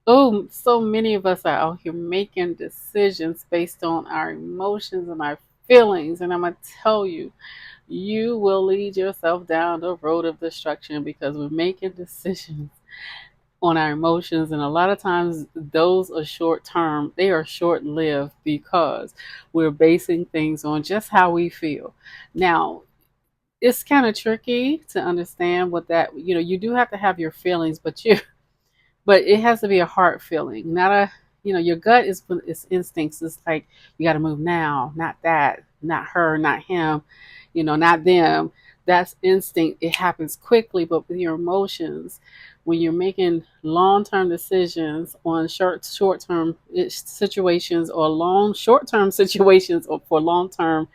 Oh, so many of us are out here making decisions based on our emotions and our feelings. And I'm going to tell you, you will lead yourself down the road of destruction because we're making decisions on our emotions. And a lot of times, those are short term, they are short lived because we're basing things on just how we feel. Now, it's kind of tricky to understand what that, you do have to have your feelings, but it has to be a heart feeling, not a, your gut is instincts. It's like you got to move now, not that, not her, not him, not them. That's instinct. It happens quickly, but with your emotions, when you're making long-term decisions on short-term situations or long short-term situations or for long-term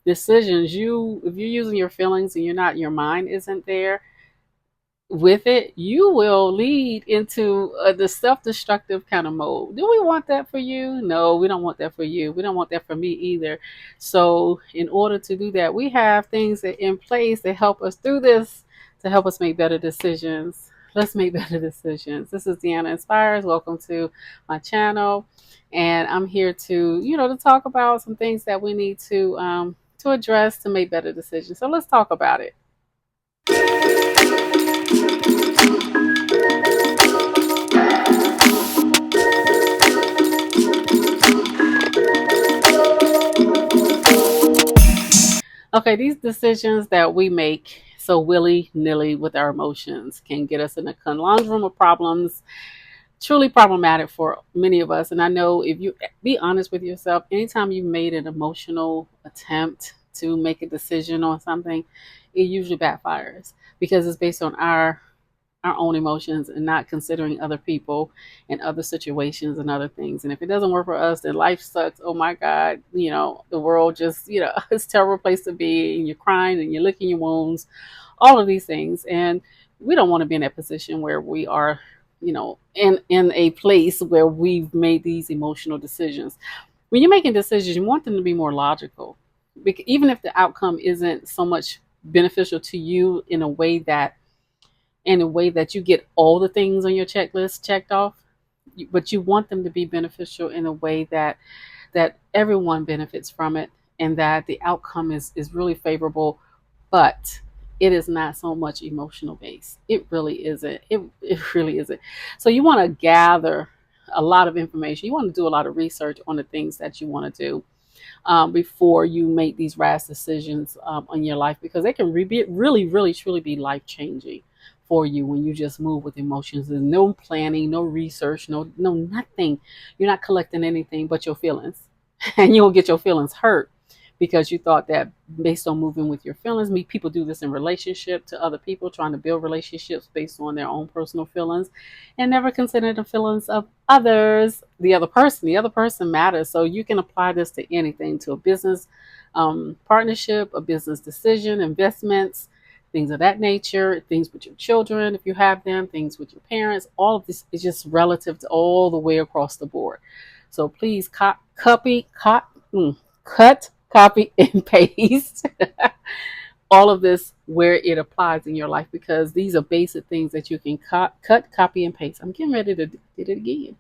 decisions, if you're using your feelings and your mind isn't there with it, you will lead into the self-destructive kind of mode. Do we want that for you? No, we don't want that for you. We don't want that for me either. So in order to do that, we have things that in place to help us through this, to help us make better decisions. Let's make better decisions. This is Deanna Inspires. Welcome to my channel. And I'm here to talk about some things that we need to address to make better decisions. So let's talk about it. Okay, these decisions that we make so willy nilly with our emotions can get us in a conundrum of problems, truly problematic for many of us. And I know if you be honest with yourself, anytime you've made an emotional attempt to make a decision on something, it usually backfires because it's based on our own emotions and not considering other people and other situations and other things. And if it doesn't work for us, then life sucks. Oh my God, the world just, it's a terrible place to be. And you're crying and you're licking your wounds, all of these things. And we don't want to be in that position where we are, in a place where we've made these emotional decisions. When you're making decisions, you want them to be more logical. Even if the outcome isn't so much beneficial to you in a way that you get all the things on your checklist checked off, but you want them to be beneficial in a way that everyone benefits from it and that the outcome is really favorable, but it is not so much emotional based. It really isn't. It really isn't. So you want to gather a lot of information. You want to do a lot of research on the things that you want to do before you make these rash decisions on your life, because they can be really, really, truly be life changing for you when you just move with emotions. There's no planning, no research, no nothing. You're not collecting anything but your feelings, and you will get your feelings hurt because you thought that based on moving with your feelings. People do this in relationship to other people, trying to build relationships based on their own personal feelings and never consider the feelings of others, the other person matters. So you can apply this to anything, to a business partnership, a business decision, investments, things of that nature, things with your children if you have them, things with your parents. All of this is just relative to all the way across the board. So please cut, copy, and paste all of this where it applies in your life, because these are basic things that you can cut, copy, and paste. I'm getting ready to do it again.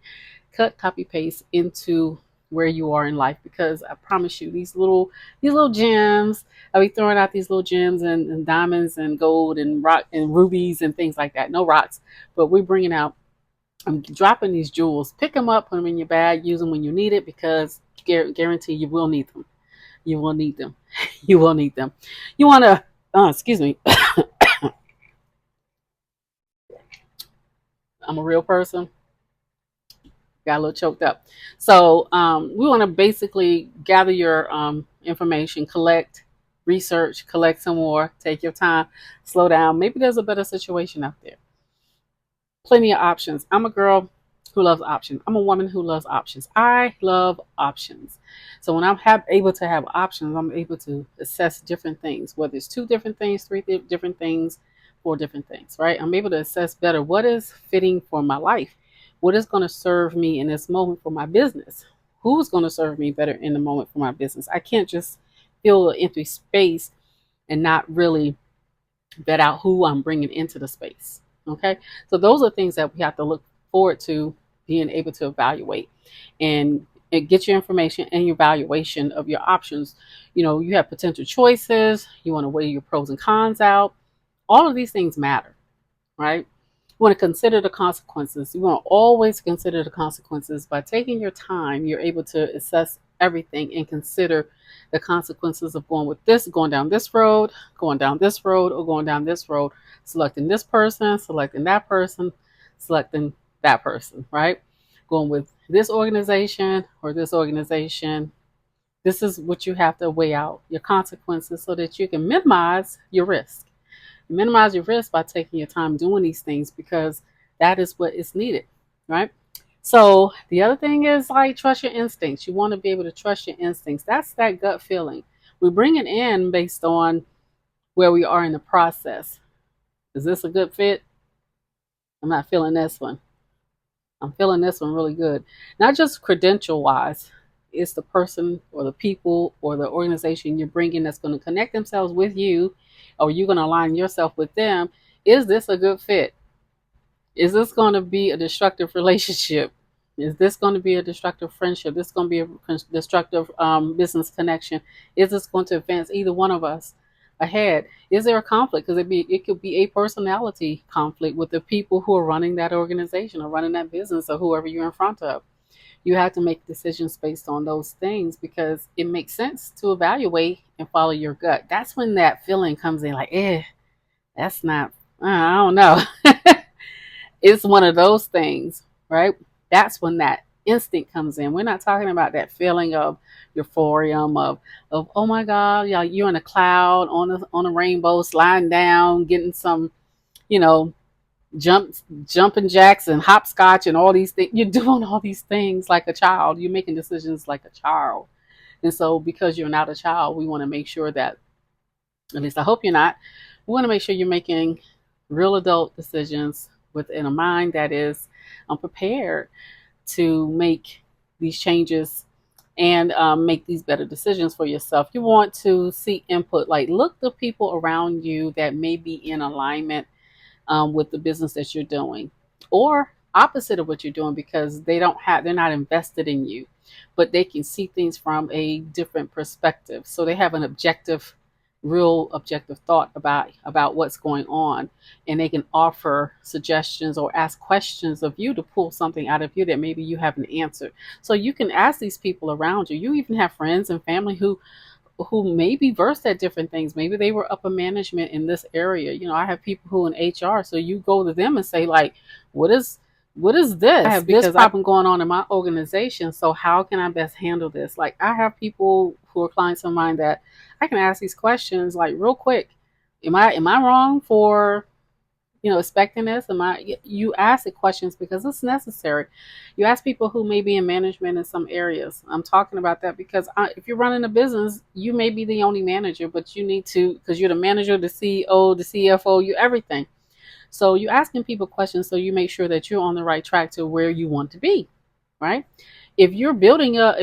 Cut, copy, paste into where you are in life, because I promise you, these little gems. I'll be throwing out these little gems and diamonds and gold and rock and rubies and things like that. No rocks, but we're bringing out. I'm dropping these jewels. Pick them up, put them in your bag, use them when you need it, because guarantee you will need them. You will need them. You will need them. You want to, excuse me, I'm a real person. Got a little choked up. So we want to basically gather your information, collect, research, collect some more, take your time, slow down. Maybe there's a better situation out there. Plenty of options. I'm a girl who loves options. I'm a woman who loves options. I love options. So when able to have options, I'm able to assess different things, whether it's two different things, three different things, four different things, right? I'm able to assess better what is fitting for my life, what is going to serve me in this moment for my business, who's going to serve me better in the moment for my business. I can't just fill an empty space and not really vet out who I'm bringing into the space. Okay, so those are things that we have to look forward to being able to evaluate and get your information and your evaluation of your options. You have potential choices. You want to weigh your pros and cons out. All of these things matter, right? You want to consider the consequences. You want to always consider the consequences. By taking your time, you're able to assess everything and consider the consequences of going down this road, going down this road, or going down this road, selecting this person, selecting that person, right? Going with this organization or this organization. This is what you have to weigh out your consequences so that you can minimize your risk. Minimize your risk by taking your time doing these things because that is what is needed, right? So the other thing is like trust your instincts. You want to be able to trust your instincts. That's that gut feeling. We bring it in based on where we are in the process. Is this a good fit? I'm not feeling this one. I'm feeling this one really good. Not just credential wise, it's the person or the people or the organization you're bringing that's going to connect themselves with you, or you're going to align yourself with them. Is this a good fit? Is this going to be a destructive relationship? Is this going to be a destructive friendship? This is going to be a destructive business connection. Is this going to advance either one of us ahead? Is there a conflict? Because it could be a personality conflict with the people who are running that organization or running that business or whoever you're in front of. You have to make decisions based on those things because it makes sense to evaluate and follow your gut. That's when that feeling comes in, like, that's not, I don't know. It's one of those things, right? That's when that instinct comes in. We're not talking about that feeling of euphorium of oh my god, yeah, you're in a cloud on a rainbow, sliding down, getting some, you know, jumping jacks and hopscotch and all these things. You're doing all these things like a child. You're making decisions like a child. And so because you're not a child, we want to make sure that, at least I hope you're not, we want to make sure you're making real adult decisions within a mind that is prepared to make these changes and make these better decisions for yourself. You want to seek input, like look the people around you that may be in alignment with the business that you're doing, or opposite of what you're doing because they're not invested in you, but they can see things from a different perspective. So they have an real objective thought about what's going on, and they can offer suggestions or ask questions of you to pull something out of you that maybe you haven't answered. So you can ask these people around you. You even have friends and family who may be versed at different things. Maybe they were upper management in this area. I have people who in HR, so you go to them and say like, what is this? I have this problem going on in my organization. So how can I best handle this? Like I have people who are clients of mine that I can ask these questions like real quick. Am I wrong for expecting this? You ask the questions because it's necessary. You ask people who may be in management in some areas. I'm talking about that because if you're running a business, you may be the only manager, but you need to, because you're the manager, the CEO, the CFO, you everything. So you're asking people questions so you make sure that you're on the right track to where you want to be, right? If you're building a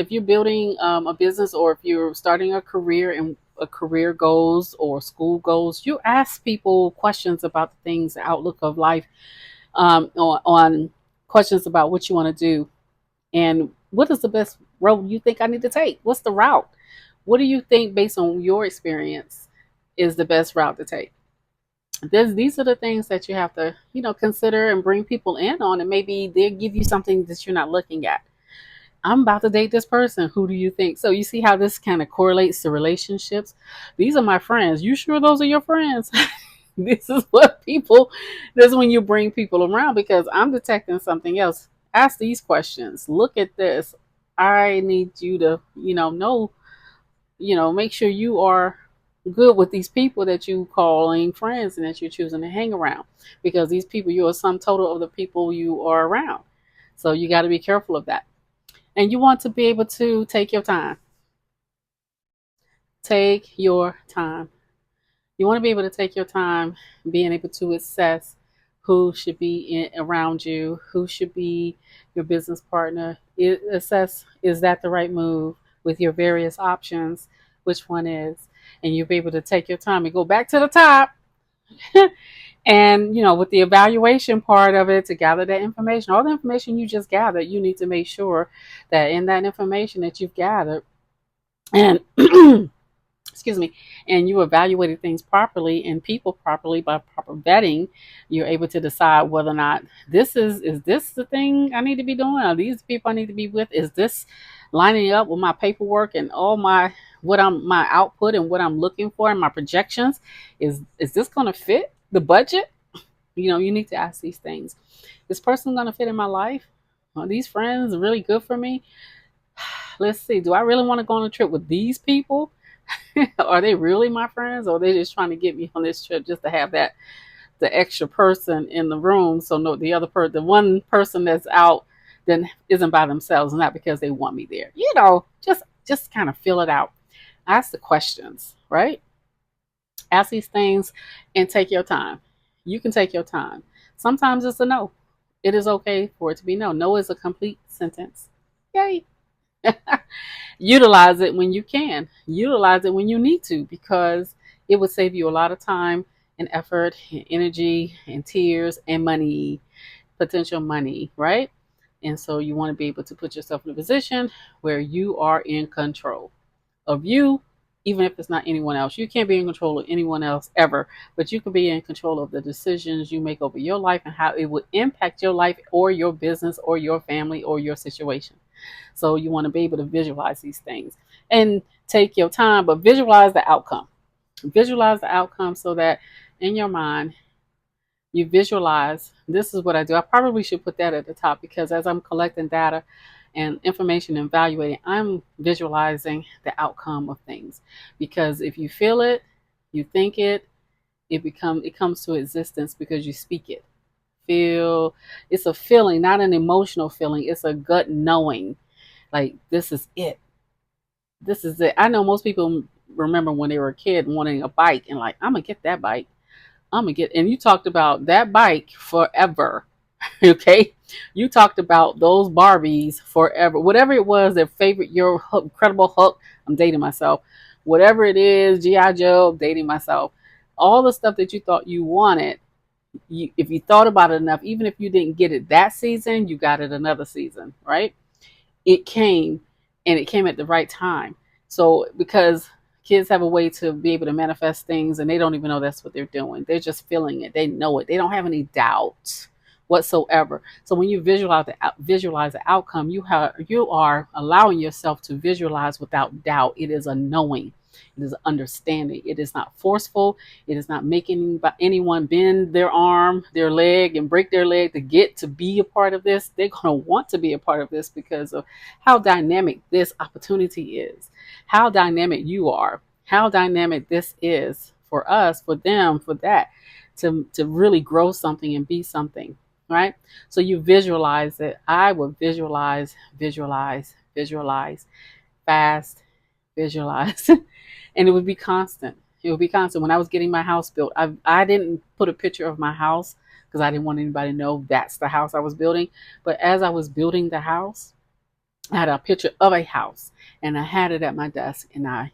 business, or if you're starting a career and a career goals or school goals, you ask people questions about the things, the outlook of life, on questions about what you want to do and what is the best road you think I need to take. What's the route? What do you think, based on your experience, is the best route to take? These are the things that you have to consider and bring people in on, and maybe they'll give you something that you're not looking at. I'm about to date this person. Who do you think? So you see how this kind of correlates to relationships. These are my friends. You sure those are your friends? This is this is when you bring people around, because I'm detecting something else. Ask these questions. Look at this. I need you to, know, make sure you are good with these people that you calling friends and that you're choosing to hang around, because these people, you are sum total of the people you are around. So you got to be careful of that. And you want to be able to take your time. Take your time. You want to be able to take your time, being able to assess who should be around you, who should be your business partner. Assess, is that the right move with your various options? Which one is? And you'll be able to take your time and go back to the top And, with the evaluation part of it, to gather that information, all the information you just gathered, you need to make sure that in that information that you've gathered, and excuse me, and you evaluated things properly and people properly by proper vetting, you're able to decide whether or not is this the thing I need to be doing? Are these people I need to be with? Is this lining up with my paperwork and all my output and what I'm looking for and my projections? Is this going to fit the budget? You need to ask these things. This person going to fit in my life? Are these friends really good for me? Let's see. Do I really want to go on a trip with these people? Are they really my friends, or are they just trying to get me on this trip just to have the extra person in the room? So no, the one person that's out then isn't by themselves, not because they want me there. Just kind of fill it out. Ask the questions, right? Ask these things and take your time. You can take your time. Sometimes it's a no. It is okay for it to be no. No is a complete sentence. Yay. Utilize it when you can. Utilize it when you need to, because it would save you a lot of time and effort and energy and tears and money, potential money, right? And so you want to be able to put yourself in a position where you are in control of you, even if it's not anyone else. You can't be in control of anyone else ever, but you can be in control of the decisions you make over your life and how it would impact your life or your business or your family or your situation. So you want to be able to visualize these things and take your time, but visualize the outcome. Visualize the outcome so that in your mind, you visualize this is what I do. I probably should put that at the top, because as I'm collecting data and information and evaluating, I'm visualizing the outcome of things. Because if you feel it, you think it, it comes to existence because you speak it. Feel It's a feeling, not an emotional feeling. It's a gut knowing, like this is it. This is it. I know most people remember when they were a kid wanting a bike and like, I'm gonna get that bike. And you talked about that bike forever. Okay, you talked about those Barbies forever. Whatever it was, their favorite, your Incredible Hulk. I'm dating myself. Whatever it is, GI Joe. Dating myself. All the stuff that you thought you wanted, if you thought about it enough, even if you didn't get it that season, you got it another season, right? It came, and it came at the right time. So because kids have a way to be able to manifest things and they don't even know that's what they're doing. They're just feeling it. They know it. They don't have any doubt whatsoever. So when you visualize the outcome, you are allowing yourself to visualize without doubt. It is a knowing. It is understanding. It is not forceful. It is not making anyone bend their arm, their leg, and break their leg to get to be a part of this. They're going to want to be a part of this because of how dynamic this opportunity is, how dynamic you are, how dynamic this is for us, for them, for that, to really grow something and be something, right? So you visualize it. I would visualize, fast, visualize, and it would be constant. It would be constant. When I was getting my house built, I didn't put a picture of my house because I didn't want anybody to know that's the house I was building. But as I was building the house, I had a picture of a house and I had it at my desk, and I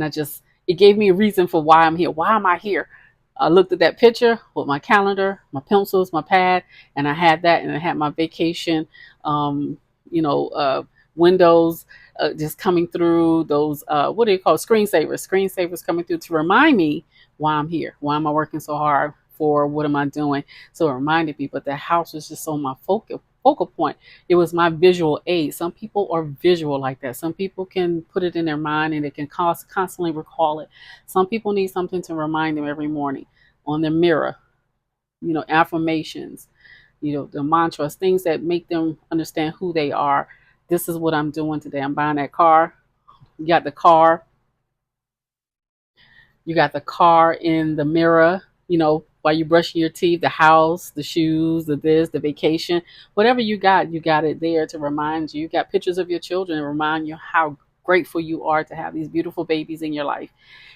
just, it gave me a reason for why I'm here. Why am I here? I looked at that picture with my calendar, my pencils, my pad, and I had that, and I had my vacation, um, you know, windows just coming through, those, what do you call it? Screensavers coming through to remind me why I'm here. Why am I working so hard for? What am I doing? So it reminded me, but the house was just on my focal point. It was my visual aid. Some people are visual like that. Some people can put it in their mind and they can constantly recall it. Some people need something to remind them every morning on their mirror, affirmations, the mantras, things that make them understand who they are. This is what I'm doing today. I'm buying that car. You got the car. You got the car in the mirror, while you're brushing your teeth, the house, the shoes, the vacation, whatever you got it there to remind you. You got pictures of your children to remind you how grateful you are to have these beautiful babies in your life.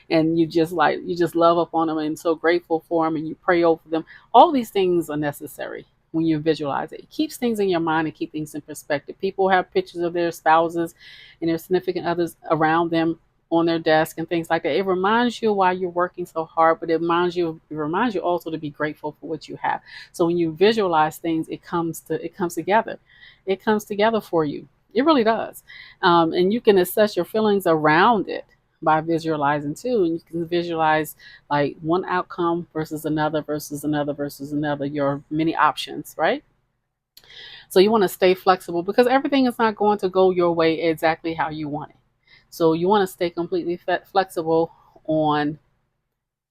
And you just love up on them and so grateful for them, and you pray over them. All these things are necessary when you visualize it. It keeps things in your mind and keep things in perspective. People have pictures of their spouses and their significant others around them on their desk and things like that. It reminds you why you're working so hard, but it reminds you also to be grateful for what you have. So when you visualize things, it comes together. It comes together for you. It really does. And you can assess your feelings around it by visualizing too. And you can visualize like one outcome versus another versus another versus another, your many options, right? So you want to stay flexible because everything is not going to go your way exactly how you want it. So you want to stay completely flexible on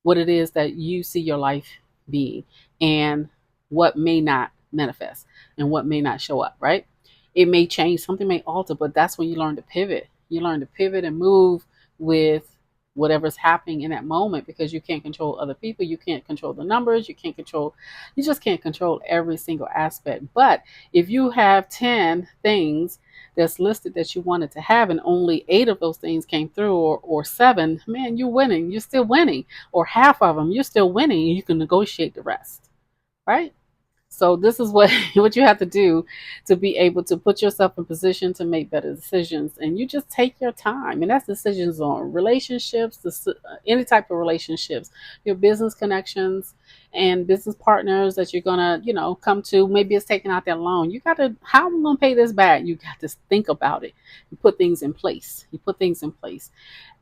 what it is that you see your life being and what may not manifest and what may not show up, right? It may change, something may alter, but that's when you learn to pivot. You learn to pivot and move with whatever's happening in that moment because you can't control other people. You can't control the numbers. You just can't control every single aspect. But if you have 10 things that's listed that you wanted to have and only 8 of those things came through or 7, man, you're winning. You're still winning, or half of them, you're still winning, and you can negotiate the rest, right? So this is what what you have to do to be able to put yourself in position to make better decisions, and you just take your time. And that's decisions on relationships, any type of relationships, your business connections, and business partners that you're gonna, come to. Maybe it's taking out that loan. You got to, how am I gonna pay this back? You got to think about it. You put things in place.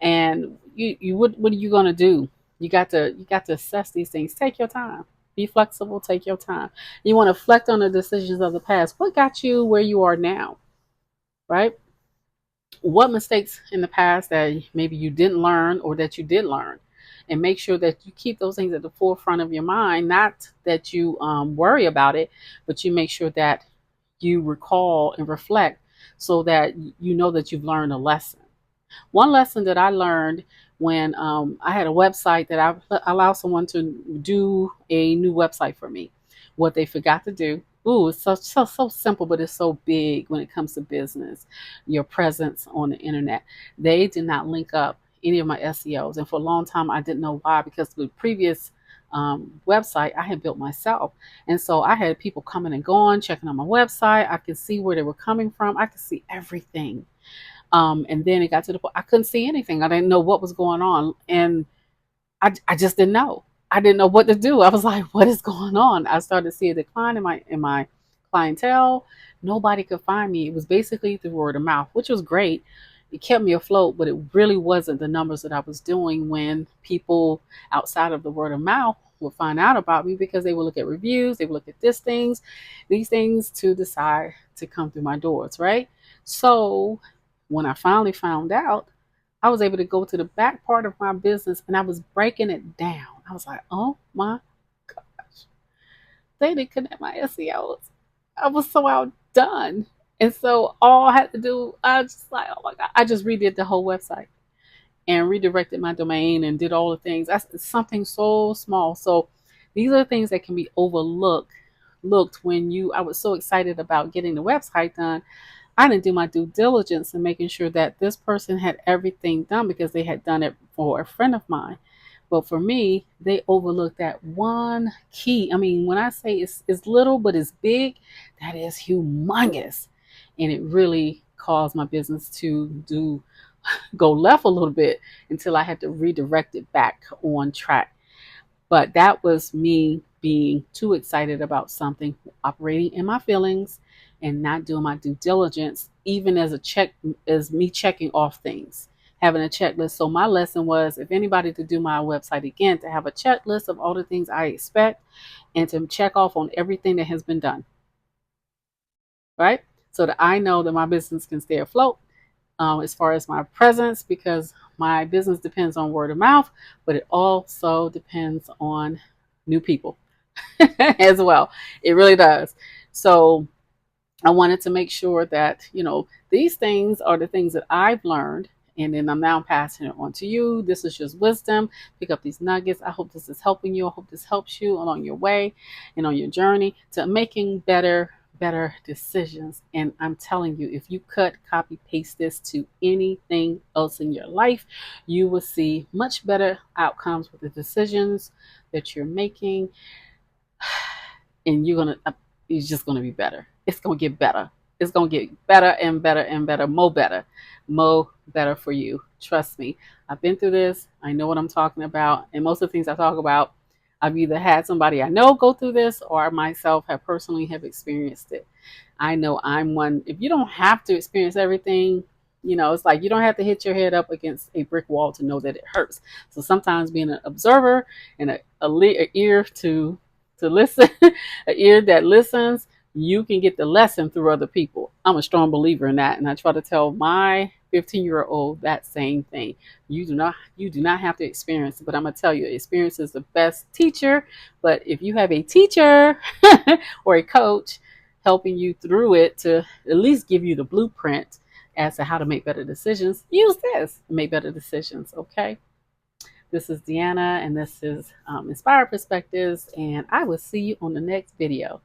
And what are you gonna do? You got to assess these things. Take your time. Be flexible. Take your time. You want to reflect on the decisions of the past. What got you where you are now, right? What mistakes in the past that maybe you didn't learn or that you did learn, and make sure that you keep those things at the forefront of your mind. Not that you worry about it, but you make sure that you recall and reflect so that you know that you've learned a lesson. One lesson that I learned when I had a website that I allowed someone to do a new website for me. What they forgot to do. Ooh, it's so simple, but it's so big when it comes to business. Your presence on the internet. They did not link up any of my SEOs, and for a long time I didn't know why, because the previous website I had built myself, and so I had people coming and going, checking on my website. I could see where they were coming from. I could see everything. And then it got to the point I couldn't see anything. I didn't know what was going on. And I just didn't know. I didn't know what to do. I was like, what is going on? I started to see a decline in my clientele. Nobody could find me. It was basically through word of mouth, which was great. It kept me afloat, but it really wasn't the numbers that I was doing when people outside of the word of mouth would find out about me, because they would look at reviews, they would look at these things to decide to come through my doors, right? So when I finally found out, I was able to go to the back part of my business and I was breaking it down. I was like, oh my gosh, they didn't connect my SEOs. I was so outdone. And so all I had to do, I was just like, oh my God, I just redid the whole website and redirected my domain and did all the things. That's something so small. So these are things that can be overlooked looked when I was so excited about getting the website done. I didn't do my due diligence in making sure that this person had everything done because they had done it for a friend of mine. But for me, they overlooked that one key. I mean, when I say it's little, but it's big, that is humongous. And it really caused my business to go left a little bit until I had to redirect it back on track. But that was me being too excited about something, operating in my feelings, and not doing my due diligence, even as me checking off things, having a checklist. So my lesson was, if anybody to do my website again, to have a checklist of all the things I expect and to check off on everything that has been done, right? So that I know that my business can stay afloat, as far as my presence, because my business depends on word of mouth, but it also depends on new people as well. It really does. So I wanted to make sure that, these things are the things that I've learned. And then I'm now passing it on to you. This is just wisdom. Pick up these nuggets. I hope this is helping you. I hope this helps you along your way and on your journey to making better decisions. And I'm telling you, if you cut, copy, paste this to anything else in your life, you will see much better outcomes with the decisions that you're making. And it's just gonna be better. It's gonna get better. it's gonna get better and better and better, more better for you. Trust me. I've been through this. I know what I'm talking about. And most of the things I talk about, I've either had somebody I know go through this or I myself have personally have experienced it. I know I'm one. If you don't have to experience everything, it's like you don't have to hit your head up against a brick wall to know that it hurts. So sometimes being an observer and a ear to listen, an ear that listens, you can get the lesson through other people. I'm a strong believer in that, and I try to tell my 15-year-old that same thing. You do not have to experience, but I'm gonna tell you, experience is the best teacher. But if you have a teacher or a coach helping you through it to at least give you the blueprint as to how to make better decisions, use this to make better decisions. Okay. This is Deanna, and this is Inspired Perspectives, and I will see you on the next video.